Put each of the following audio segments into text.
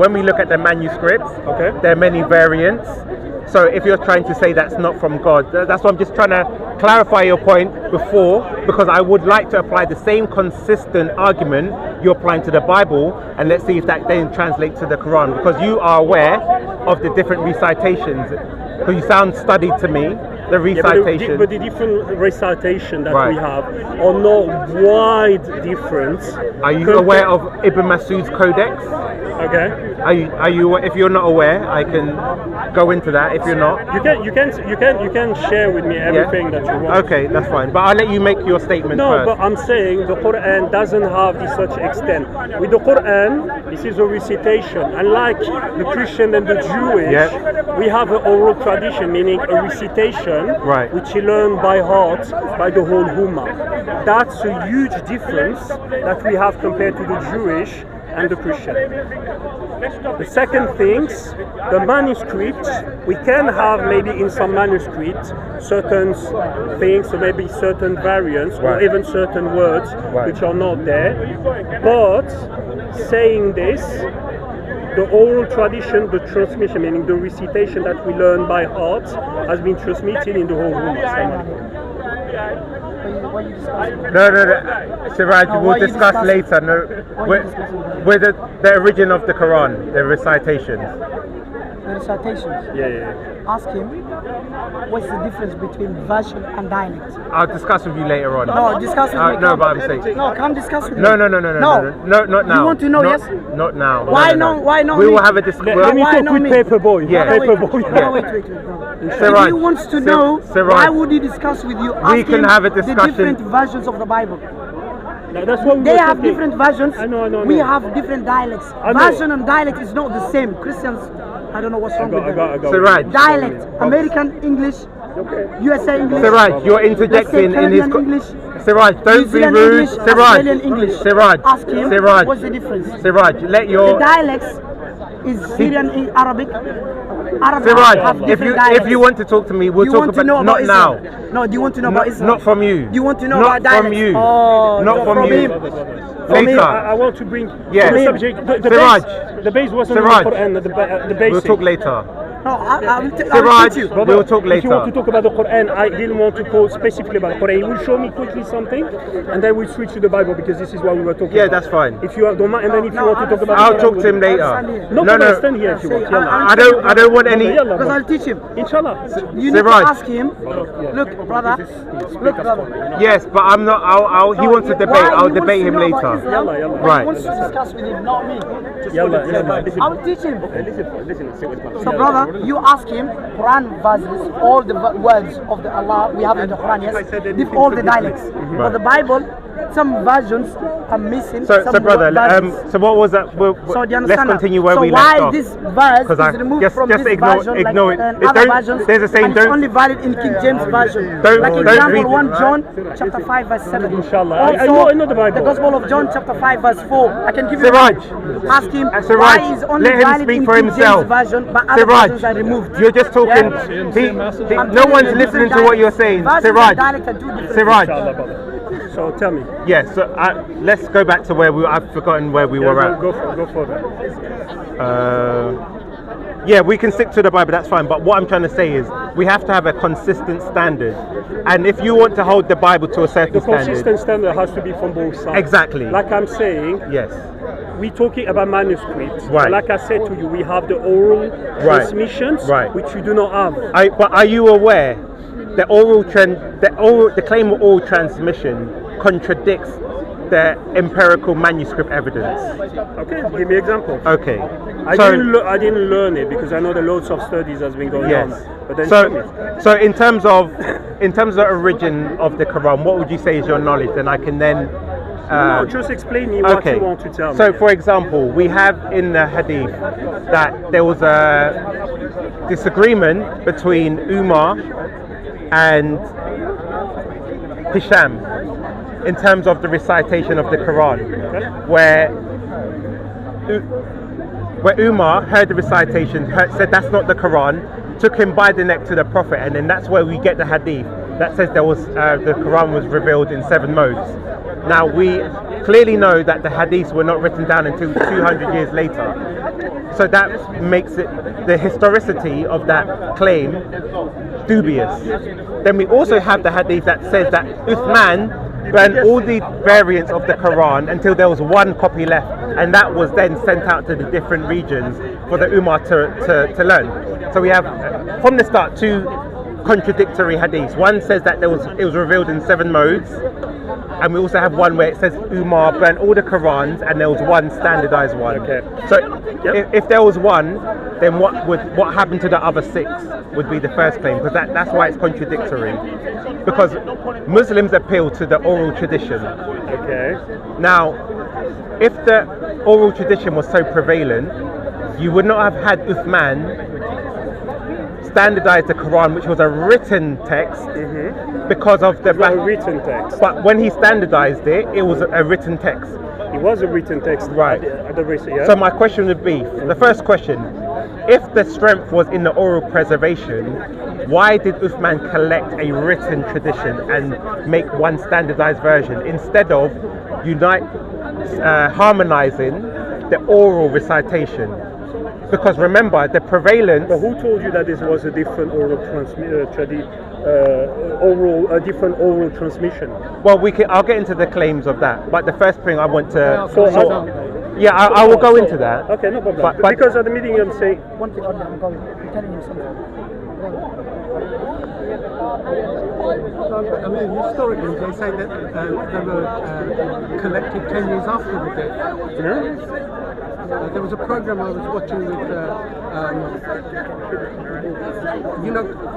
When we look at the manuscripts, Okay. there are many variants. So if you're trying to say that's not from God, that's why I'm just trying to clarify your point before, because I would like to apply the same consistent argument you're applying to the Bible, and let's see if that then translates to the Quran, because you are aware of the different recitations. Because you sound studied to me, the recitation. But the different recitation that Right. we have are not wide difference. Are you aware of Ibn Masud's codex? Okay. Are you? If you're not aware, I can go into that. If you're not, You can share with me everything that you want. Okay, that's fine. But I'll let you make your statement No, first. but I'm saying the Quran doesn't have this such extent. With the Quran, this is a recitation. Unlike the Christian and the Jewish, we have an oral tradition, meaning a recitation, Right. which you learn by heart by the whole Ummah. That's a huge difference that we have compared to the Jewish and the Christian. The second things, the manuscripts, we can have maybe in some manuscripts certain things, so maybe certain variants or Right. even certain words Right. which are not there. But saying this, the oral tradition, the transmission, meaning the recitation that we learn by heart, has been transmitted in the whole Ummah. What are you discussing? No. Siraj, No, we'll what are you discuss discussing? later. No, What are with, you discussing? with the origin of the Quran, the recitations. The recitations. Yeah. Ask him what's the difference between version and dialect. I'll discuss with you later on. No, discuss with me. No, come. but I'm saying. No, come discuss with me. No, not now. You want to know, Not- yes? Not now. Why no? no? Why not? We me? will have a discussion. Let me Why talk not with me? Paperboy. Yeah. No, wait, Paperboy. no, wait, brother. Siraj, If he wants to know, Siraj. why would he discuss with you? Ask can him have a the discussion. different versions of the Bible. Now, that's what we They were have talking. different versions. I know. We have different dialects. I know. Version and dialect is not the same. Christians, I don't know what's wrong with I them. got. Siraj. Dialect, American English, USA English. Siraj, you're let's say interjecting in his. Canadian English. Siraj, New don't be Zealand rude. English, Siraj, Australian English. Siraj, Ask him Siraj, what's the difference. Siraj, let The your. dialects is Syrian Arabic. Arab have Siraj, if different you dialects. want to talk to me, we'll You talk want to about know not about now. Islam? No, do you want to know about Islam? Not from you. Do you want to know Not about dialects? from you. Oh, Not from you. him. Later. I want to bring Yeah. the subject. The Siraj. base wasn't Siraj. the Quran, the basic. We'll talk later. No, I will Siraj, teach you. Brother, we'll talk If you want to later. talk about the Quran, I didn't want to talk specifically about the Quran. You will show me quickly something, and then we'll switch to the Bible because this is what we were talking Yeah, about. that's fine. If you don't mind, and then if you want to talk about I'll the Quran, talk to him we'll- later. No, No, stand here if you want. Say, Yalla. I don't want any. Yalla, Because brother. I'll teach him. Inshallah. You need Siraj. to ask him. Look, brother. Look, brother. Yes, but I'm not. He wants to debate. Why I'll he wants debate to him know about later. Islam, Yalla. Right. He wants to discuss with him, not me. Yalla. I will teach him. Listen. So, brother, you ask him Quran verses, all the words of the Allah we have in the Quran, yes, all the dialects. But the Bible, some versions are missing. So some brother, versions. so what was that? So do you Let's understand continue that? where so we why left off. this verse is removed just from this ignore version it. like It's other don't- versions, there's a saying, and it's don't- only valid in King James version. Don't- like don't example read it. 1 John chapter 5 verse 7. Inshallah. Also, I know the Bible. the Gospel of John chapter 5 verse 4. I can give you. Siraj. Ask him Siraj, why is only let him valid speak in for King himself. James version, but other versions are Siraj, removed. you're just talking. Yeah. No one's listening to what you're saying. Siraj, Siraj. Inshallah, brother. So tell me. Yes. So let's go back to where I've forgotten where we were at. Go for that. Yeah, we can stick to the Bible, that's fine. But what I'm trying to say is we have to have a consistent standard. And if you want to hold the Bible to a certain The standard. consistent standard has to be from both sides. Exactly. Like I'm saying, Yes. we're talking about manuscripts. Right. Like I said to you, we have the oral transmissions, Right. which you do not have. But are you aware the the claim of oral transmission contradicts the empirical manuscript evidence? Okay, give me an example. Okay. I didn't learn it because I know that loads of studies has been going Yes. on. But then tell me. So in terms of the origin of the Quran, what would you say is your knowledge? Then I can then. No, just explain me what you want to tell me. So, for example, we have in the Hadith that there was a disagreement between Umar and Hisham in terms of the recitation of the Quran, where Umar heard the recitation, said that's not the Quran, took him by the neck to the Prophet, and then that's where we get the Hadith that says there was the Quran was revealed in 7 modes. Now, we clearly know that the hadiths were not written down until 200 years later. So that makes it the historicity of that claim dubious. Then we also have the hadith that says that Uthman burned all the variants of the Quran until there was one copy left, and that was then sent out to the different regions for the Ummah to learn. So we have, from the start, two contradictory hadiths. One says that it was revealed in 7 modes, and we also have one where it says Umar burnt all the Qurans and there was one standardized one. Okay. So if there was one, then what happened to the other 6 would be the first claim, because that's why it's contradictory. Because Muslims appeal to the oral tradition. Okay. Now, if the oral tradition was so prevalent, you would not have had Uthman standardized the Quran, which was a written text, because of the written text. But when he standardized it, it was a written text. It was a written text, right? At the yeah? So my question would be, the first question: if the strength was in the oral preservation, why did Uthman collect a written tradition and make one standardized version instead of harmonizing the oral recitation? Because remember, the prevalence. But who told you that this was a different oral different oral transmission? Well, I'll get into the claims of that. But the first thing I want to. I will go into that. Okay, no problem. But because at the meeting I'm saying. One thing, I'm telling you something. I mean, historically, they say that they were collected 10 years after the death. There was a program I was watching with,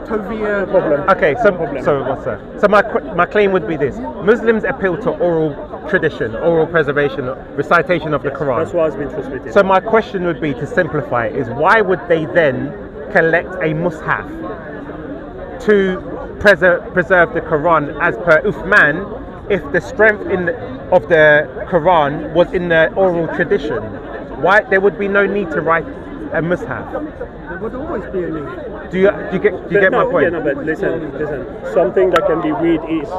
Tovia. Okay, so what's that? So my claim would be this: Muslims appeal to oral tradition, oral preservation, recitation of the Quran. That's what has been transmitted. So my question would be, to simplify it, is why would they then collect a mushaf to preserve the Quran as per Uthman, if the strength of the Quran was in the oral tradition? Why there would be no need to write a mushaf? There would always be a need. Do you get my point? Yeah, no, but listen. Something that can be read is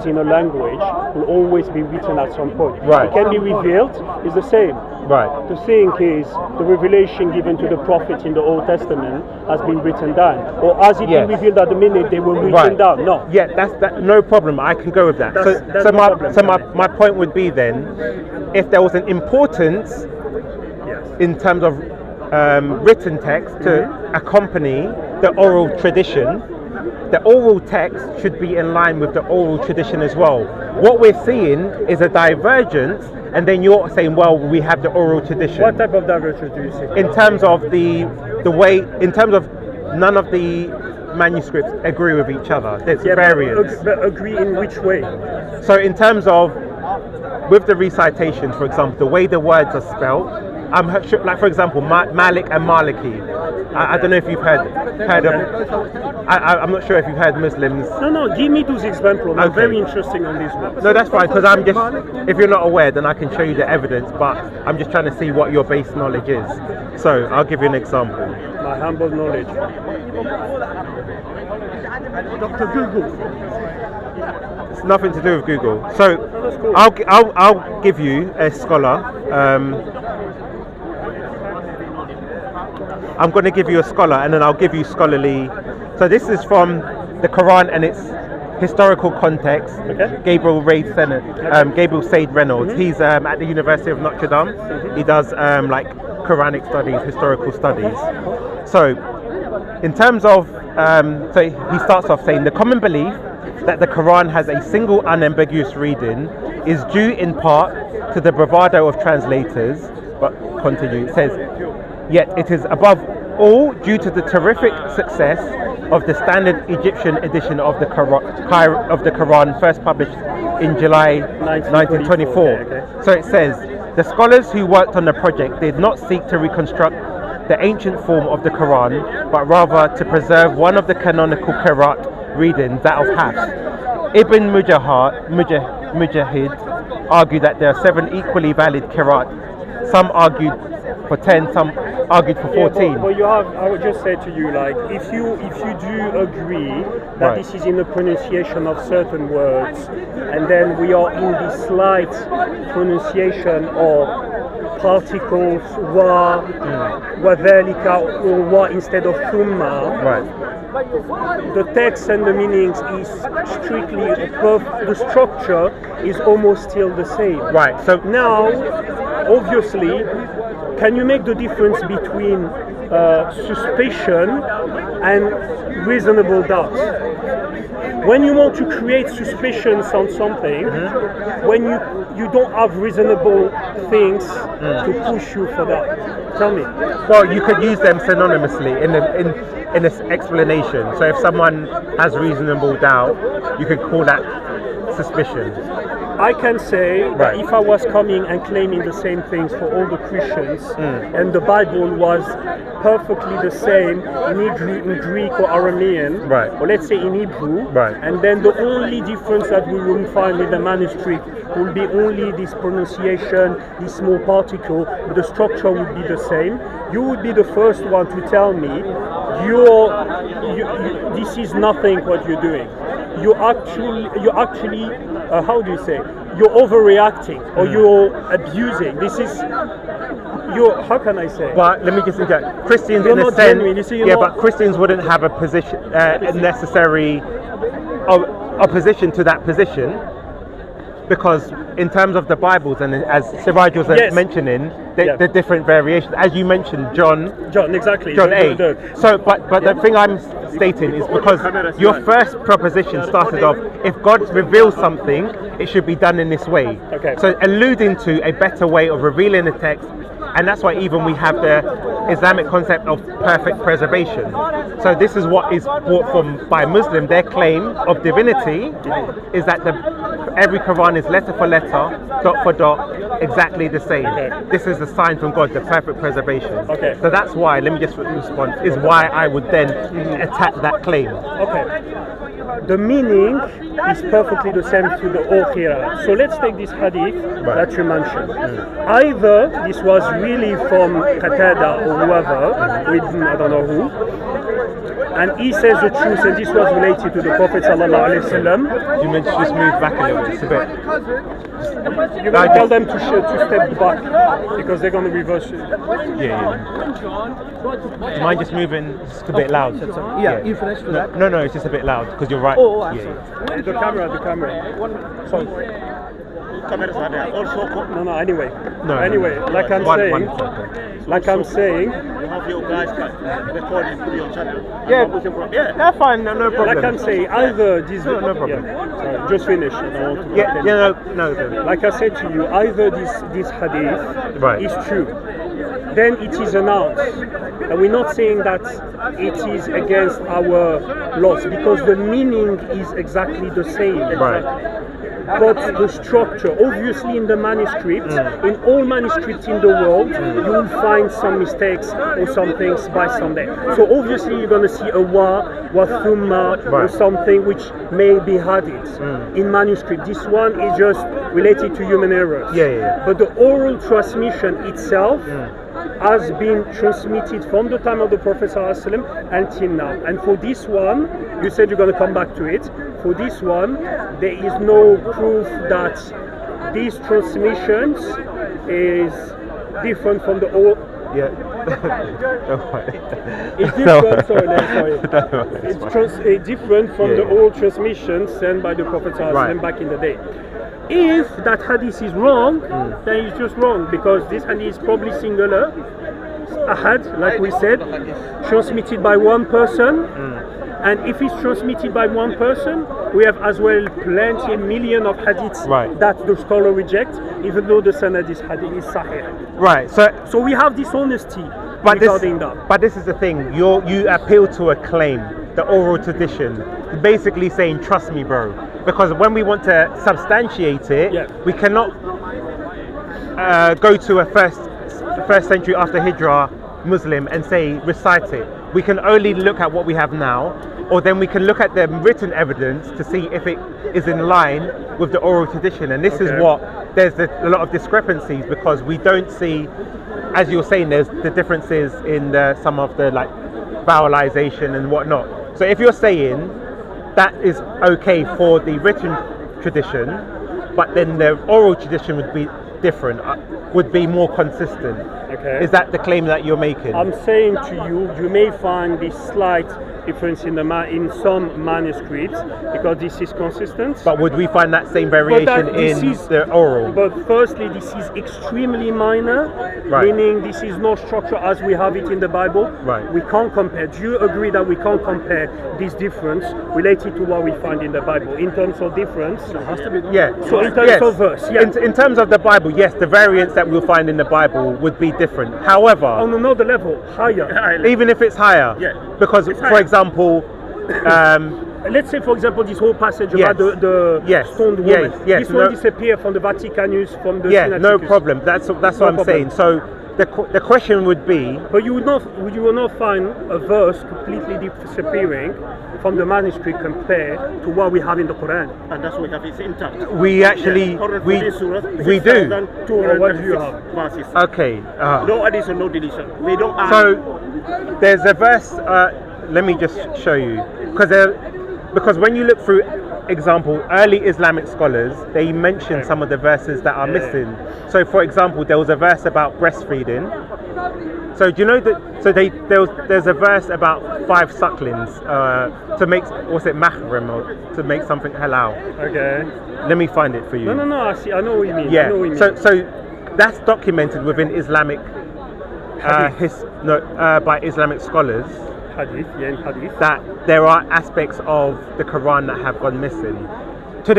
in a language will always be written at some point. Right. It can be revealed. Is the same. Right. To think is the revelation given to the prophets in the Old Testament has been written down, or has it been revealed at the minute they were written down? No. Yeah, that's no problem. I can go with that. My point would be then, if there was an importance in terms of written text to accompany the oral tradition, the oral text should be in line with the oral tradition as well. What we're seeing is a divergence, and then you're saying, well, we have the oral tradition. What type of divergence do you see? In terms of the way, in terms of none of the manuscripts agree with each other. There's variance. But agree in which way? So in terms of, with the recitations, for example, the way the words are spelled, I'm sure, like for example, Malik and Maliki. I don't know if you've heard of. I'm not sure if you've heard Muslims. No. Give me those examples. I'm very interested on these ones. No, that's fine, because I'm just. If you're not aware, then I can show you the evidence. But I'm just trying to see what your base knowledge is. So I'll give you an example. My humble knowledge. Dr. Google. It's nothing to do with Google. So I'll give you a scholar. I'm going to give you a scholar, and then I'll give you scholarly. So this is from the Quran and its historical context. Okay. Gabriel Said Reynolds. He's at the University of Notre Dame. He does like Quranic studies, historical studies. So in terms of, so he starts off saying the common belief that the Quran has a single unambiguous reading is due in part to the bravado of translators. But continue. It says, yet it is above all due to the terrific success of the standard Egyptian edition of the Quran, first published in July 1924. Okay. So it says, the scholars who worked on the project did not seek to reconstruct the ancient form of the Quran, but rather to preserve one of the canonical Qiraat readings, that of Hafs. Ibn Mujahid argued that there are 7 equally valid Qiraat. Some argued for 10, some argued for 14. But you have, I would just say to you, like, if you do agree that this is in the pronunciation of certain words, and then we are in the slight pronunciation of particles wa, wadhalika, or wa instead of thumma, the text and the meanings is strictly above, the structure is almost still the same. Right. So now, obviously, can you make the difference between suspicion and reasonable doubt? When you want to create suspicions on something, when you don't have reasonable things to push you for that. Tell me. Well, you could use them synonymously in this explanation. So if someone has reasonable doubt, you could call that suspicion. I can say that if I was coming and claiming the same things for all the Christians, and the Bible was perfectly the same in Greek or Aramean, or let's say in Hebrew, and then the only difference that we will find with the manuscript will be only this pronunciation, this small particle, but the structure would be the same, you would be the first one to tell me, this is nothing what you're doing. You're actually, how do you say? You're overreacting or you're abusing. This is, how can I say? But let me just interject. Christians, you're in a not sense, genuine. You see, but Christians wouldn't have a position, necessary opposition to that position, because in terms of the Bibles, and as Siraj was mentioning, the different variations, as you mentioned, John exactly, John 8. So, but the thing I'm stating is because your first proposition started off, if God reveals something, it should be done in this way. So alluding to a better way of revealing the text, and that's why even we have the Islamic concept of perfect preservation. So this is what is brought from by Muslim. Their claim of divinity is that every Quran is letter for letter, dot for dot, exactly the same. This is a sign from God, the perfect preservation. So that's why, let me just respond, is why I would then attack that claim. The meaning is perfectly the same to the all qira'ah. So let's take this hadith that you mentioned. Either this was really from Qatada or whoever, with I don't know who, and he says the truth, and this was related to the Prophet sallallahu alaihi wasallam. You meant to just move back a little, just a bit. You're going to tell them to step back because they're going to reverse it. Do you mind just moving just a bit loud? You finished with that? No, it's just a bit loud because you're right. Oh, I'm sorry. The camera. Sorry. No, anyway. Anyway, like I'm saying, you have your guys recording for your channel. That's fine, no problem. Like I'm saying, either this. No problem. Sorry, just finish. No. Like I said to you, either this hadith is true, then it is announced, and we're not saying that it is against our laws because the meaning is exactly the same. But the structure, obviously in the manuscript, in all manuscripts in the world, you will find some mistakes or some things by someday. So obviously you're going to see a wa thumma, or something which may be added in manuscript. This one is just related to human errors. But the oral transmission itself has been transmitted from the time of the Prophet ﷺ until now. And for this one, you said you're going to come back to it. For this one, there is no proof that these transmissions is different from the old. It's different. It's different from the old transmissions sent by the Prophet ﷺ back in the day. If that hadith is wrong, then it's just wrong because this hadith is probably singular, ahad, like we said, transmitted by one person. And if it's transmitted by one person, we have as well plenty, million of hadiths that the scholar rejects, even though the sanad is hadith is sahih. So we have dishonesty regarding that. But this is the thing, you appeal to a claim, the oral tradition, basically saying, trust me, bro. Because when we want to substantiate it, we cannot go to a first century after Hijrah Muslim and say, recite it. We can only look at what we have now, or then we can look at the written evidence to see if it is in line with the oral tradition. And this is what, there's a lot of discrepancies because we don't see as you're saying, there's the differences in some of the like vowelization and whatnot. So if you're saying that is okay for the written tradition, but then the oral tradition would be different, would be more consistent. Okay. Is that the claim that you're making? I'm saying to you, you may find this slight difference in some manuscripts because this is consistent. But would we find that same variation in the oral? But firstly, this is extremely minor, meaning this is no structure as we have it in the Bible. Right. We can't compare. Do you agree that we can't compare this difference related to what we find in the Bible in terms of difference? It has to be done. Yeah. So in terms of verse, yeah. In terms of the Bible, yes, the variants that we'll find in the Bible would be different. However, on another level, higher. even if it's higher, because for example, let's say, for example, this whole passage Yes. about the Yes. stoned woman. Yes. This one disappeared from the Vaticanus, from the yeah, no Sinaiticus. problem. That's what I'm saying. So the question would be, But you will not find a verse completely disappearing from the manuscript compared to what we have in the Quran. And that's what we have is intact. we actually we do. What do you have? Verses. Okay. No addition, no deletion. We don't add. So there's a verse. Let me just show you, because when you look through example early Islamic scholars, they mention some of the verses that are missing. So for example, there was a verse about breastfeeding. So do you know that? So there's a verse about 5 sucklings to make, what's it, mahram, or to make something halal. Okay. Let me find it for you. No. I see. I know what you mean. Yeah. I know what you mean. So that's documented within Islamic by Islamic scholars. Hadith, in hadith. That there are aspects of the Quran that have gone missing. To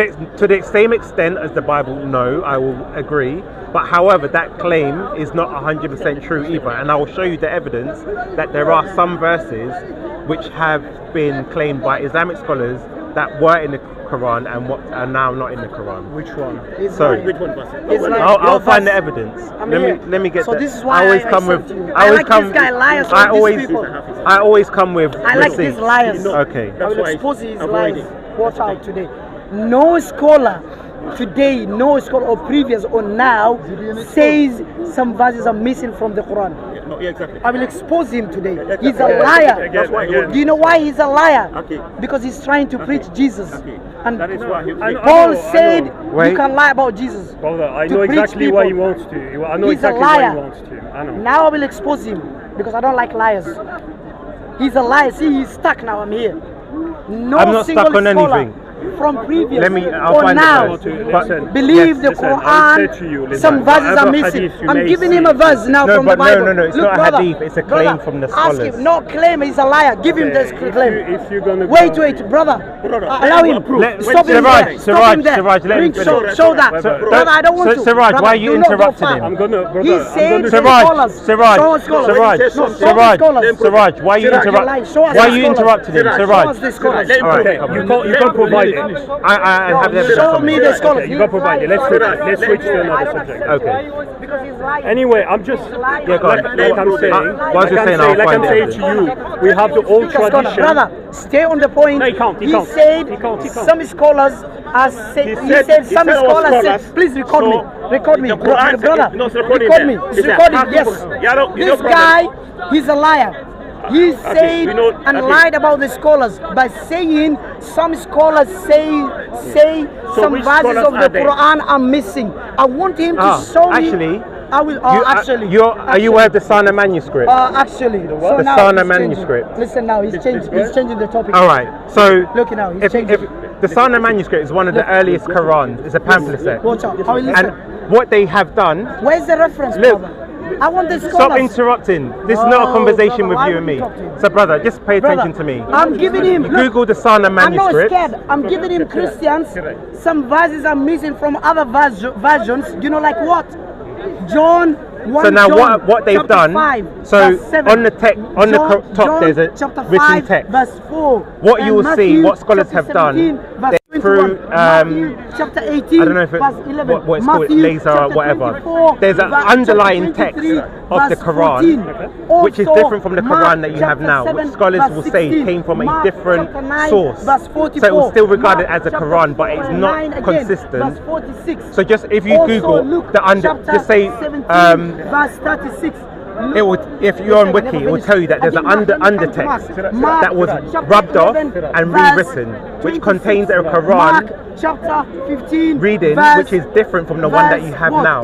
the same extent as the Bible, no, I will agree. But however, that claim is not 100% true either. And I will show you the evidence that there are some verses which have been claimed by Islamic scholars that were in the Quran and what are now not in the Quran. Which one? Sorry. Which one was it? I'll find the evidence. Let me get so that. this is why I always come with. I like this guy liars. I always come with. I like these liars. Okay. I will expose his lies. Watch out today. No scholar today, no scholar or previous or now says some verses are missing from the Quran. No, exactly. I will expose him today. He's a liar. That's why. Do you know why he's a liar? Okay. Because he's trying to preach Jesus. Okay. And That is why he. Paul said Wait. you can lie about Jesus. Brother, I to know preach exactly what he people. wants to. I know He's a exactly what liar. he wants to. I know. Now I will expose him because I don't like liars. He's a liar. See, he's stuck now. I'm here. No I'm not single stuck on scholar anything. From previous I'll or find now the verse. Listen, believe yes, the listen, I will say to you, Quran. listen, Some verses are whatever missing. hadith you I'm may giving see. him a verse now No, from but the Bible. no, it's Look, not a brother, hadith, it's a brother, claim from the ask scholars. him. No claim, he's a liar. Give him this claim. If you're gonna Wait, go, brother. Allow him. Let- Stop him Siraj, there. Siraj, Stop him there. Siraj, let him Bring, finish. show that. Brother, Brother, I don't want to. Siraj, Brother, why are you do not go interrupting far. him? I'm gonna, brother. He I'm said gonna some Siraj, scholars. Siraj, Show us scholars. Siraj, No, show us Siraj, scholars. Siraj, why are you Siraj, you're lying. Show us Why are the you scholars. interrupting him? Siraj, Show Siraj. us the scholars. Let him All right, prove it. come on. You can't provide it. I have the evidence. Show on me it. the scholars. You can't provide it. Let's switch to another subject. Okay. Because he's lying. Anyway, I'm just Yeah, go on. like I'm saying, Once you're saying, I'll like find I'm the saying to evidence. you, we have the old Scholar, tradition. brother, stay on the point. No, he can't, he He can't. said He can't. some scholars are saying. He said- said he some said all scholars scholars, said. Please record so me. Record me, the Quran brother. no, it's recording Record there. me. It's It's a recording. happy Yes. book. Yeah, no This problem. guy, he's a liar. He said we know- and okay. lied about the scholars by saying some scholars say So some which verses scholars of the are they? Quran are missing. I want him to show me. Actually, I will. are you aware of the Sana manuscript? Actually, so The now Sana he's changing. manuscript. Listen now, he's changing the topic. All right. So Look now, he's if changing. the Sana manuscript is one of the earliest Qurans. It's a pamphlet set. Watch out. How he listen. And what they have done. Where's the reference, Look. brother? I want the scholars. Stop interrupting. This is not a Oh, conversation brother, with why you would and me. you talk to him? So, brother, just pay Brother, attention to me. I'm giving him. Look, Google the Sana I'm not manuscript. scared. I'm giving him Christians. Some verses are missing from other versions. You know, like what? John 1. So now John, what they've chapter done. 5, So verse 7. on the top John there's a chapter written 5, text. verse 4. What And you will see, Matthew what scholars chapter have done, 17, verse through Matthew chapter 18, I don't know if it, verse 11. what it's called, Matthew laser or chapter whatever. 24, There's an verse underlying chapter text 23, of the verse Quran, 14. which is Also, different from the Mark Quran that you have chapter now, 7, which scholars verse will say 16. came from a Mark different chapter 9, source. verse 44. So it was still regarded Mark as a chapter Quran, but it's 9 not again, consistent. verse 46. So just if you Also, Google Luke the under, chapter just say 17, verse 36. it would, if you're on Wiki, it will tell you that there's an undertext that was rubbed off and rewritten, which contains a Quran chapter 15 reading which is different from the one that you have now,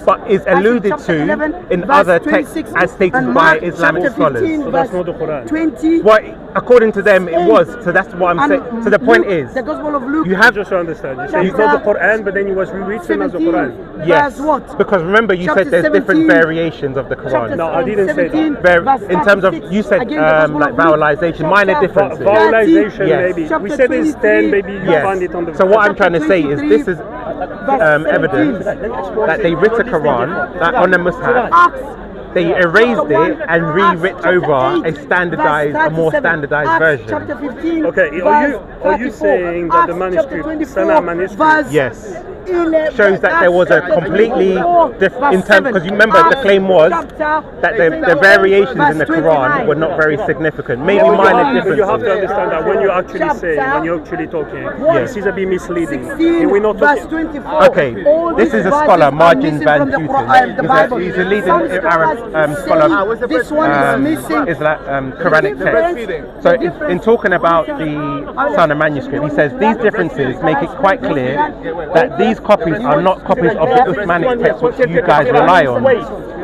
but is alluded to in other texts as stated by Islamic scholars. So that's not the Quran. 20. Well, according to them, it was. So that's what I'm saying. So the point is, the Gospel of Luke. you have Just to understand, you say it's not the Quran, but then it was rewritten as the 17, Quran. yes, verse what? because remember you Chapter said there's 17, different variations of the Quran. No, I didn't say that. 17, In terms of, verse you said 36, again, the Gospel like of Luke, vowelization, minor chapter differences. Vowelization, Yes. maybe. We Chapter said it's 10, 23, maybe you Yes. find it on the. So what I'm trying to say is 23, this is verse evidence 17. that they writ a Quran that on the mushaf. Acts They erased it and rewrit chapter over 8, a standardized, verse a more 37. standardized Acts version. chapter 15, Okay, verse are you 34. saying that the Acts manuscript, chapter 24, Sana manuscript, verse Yes. 11, Shows that there was a Acts chapter completely 24, different, in verse terms, 7. because you remember the Acts claim was chapter that the variations in the 29. Quran were not very significant, maybe Oh, minor but you have to differences. understand that when you're actually Chapter saying, when you're actually talking, Yes. this is a bit misleading. 16, We're not verse talking. 24. Okay, All this these is a verses scholar, are Margin missing Van from the Putten. Quran, the Bible. He's a leading Some Arab scholars scholar. say this one is missing. Quranic text. So in talking about the Sana manuscript, he says these differences make it quite clear that these copies are not copies of the Uthmanic text which you guys rely on,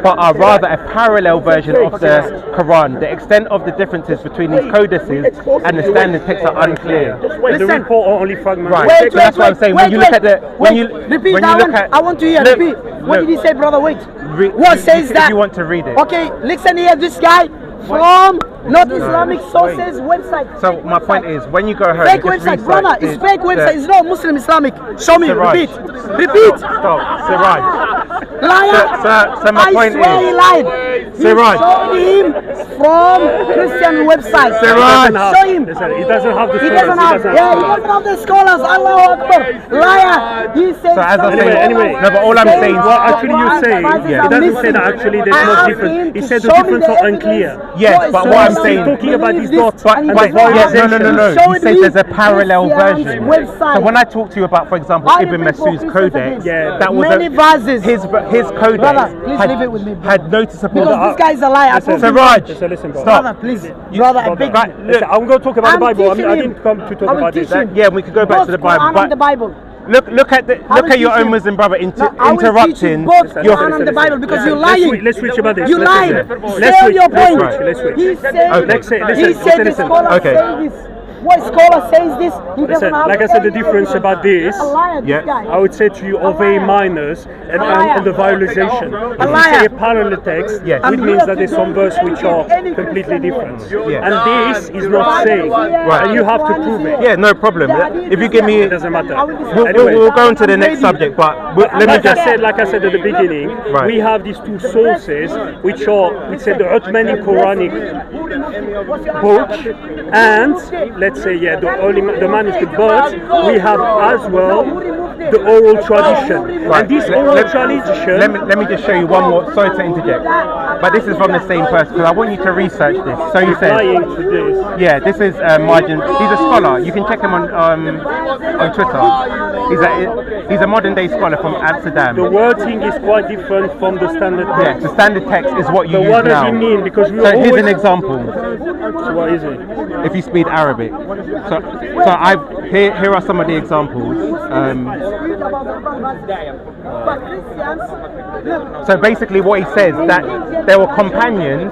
but are rather a parallel version of the Quran. The extent of the differences between these codices and the standard texts are unclear. The report are only fragments. Right. Wait, So that's what I'm saying. When you look at the, when you repeat when that you look one. at, I want to hear. look, Repeat. What look, did he say, brother? Wait. Re- What says if that? you want to read it. Okay, listen here. This guy from not Islamic sources website. So my point is, when you go home, Fake just website, research brother. It's fake website. It's not Muslim Islamic. Show me. Siraj. Repeat. Repeat. Stop, Siraj. Liar. So my I point swear he is, lied. Siraj. Showed him from Christian website. Siraj. Show him. Listen, he doesn't have the He scholars. doesn't have. Yeah, he doesn't have the scholars. Allahu Akbar. Liar. He said. So as I say, Anyway, no, but all I'm saying, What actually you say, Yeah. it doesn't say that actually there's no difference. He said the difference are unclear. Yes, but what I'm saying, talking about these dots but, and but the yes, vowelization. no. He says there's a parallel version. Website. So when I talk to you about, for example, Why Ibn do people Masud's feel codex, Yeah. that was many verses. his codex Brother, please leave it with me, brother. had noticeable. Because this guy is a liar. I Listen, told him. Siraj, Listen, bro. stop. Brother, please. Brother, I beg Right, you. look, I'm going to talk about the I'm Bible. I teaching didn't come to I talk will about this. teach him. yeah, we could go back Both to the Bible, Quran and the but Bible. look at the I will your teach own him. Muslim brother No, I will teach you interrupting both your. Quran and the Bible because you're Let's lying. switch about this. You Let's lied. switch. Say on your point. Let's switch. He said. Okay. Let's say- He listen, said the listen. scholar Okay. says this. What scholar says this? He Listen, doesn't have like I said, the difference about this, A liar, Yeah. this guy. I would say to you, of a minors and the vowelization. If you liar. say a parallel text, Yes. which means that there's some verse which are completely different. Yes. And this is not saying, and you have to prove it. Yeah, no problem. If you give me, It doesn't matter. we'll go on to the next subject, but let me Like I just. said, at the beginning, Right. we have these two sources, which say the Uthmani Quranic book, and let's say the manuscript, but we have as well the oral tradition. Right. And this oral tradition. Let me just show you one more. Sorry to interject, but this is from the same person because I want you to research this. So you said, Applying to this. yeah, this is Margin. He's a scholar. You can check him on Twitter. He's a modern day scholar from Amsterdam. The wording is quite different from the standard Yeah, text. the standard text is what you But use what does now. it mean? Because we So here's always. an example. So what is it? If you speak Arabic, here are some of the examples. So basically, what he says that there were companions.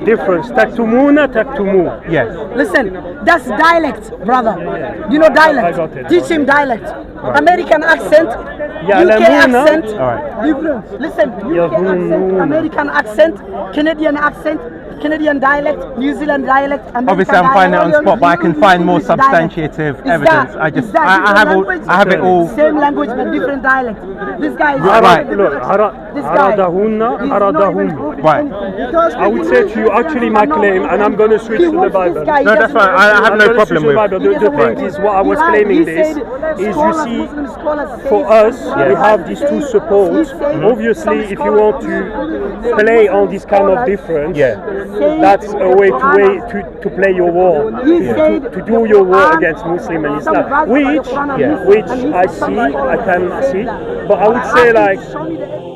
Difference. Taktumuna, taktumu. Yes. Listen, that's dialect, brother. You know dialect. I got it. Teach him dialect. American accent, Yeah, UK Lamuna. accent. All right. Different. Listen, UK accent, Yahununa. American accent, Canadian accent, Canadian dialect, New Zealand dialect. American Obviously, I'm finding it on dialect. spot, but I can find more English dialect. substantiative It's evidence. that. I just, It's that. I Different have all, language. I have it all. Same language but different dialect. This guy is Right. Look, This guy. aradahunna, He's aradahum. Right. Because I would say to you, actually, my claim, and I'm going to switch to the Bible. No, that's fine. I have no problem with. The thing is, what I was claiming this is, you see, for us, we have these two supports. Obviously, if you want to play on this kind of difference, that's a way to play your war, to do your war against Muslim and Islam, which I can see, but I would say like.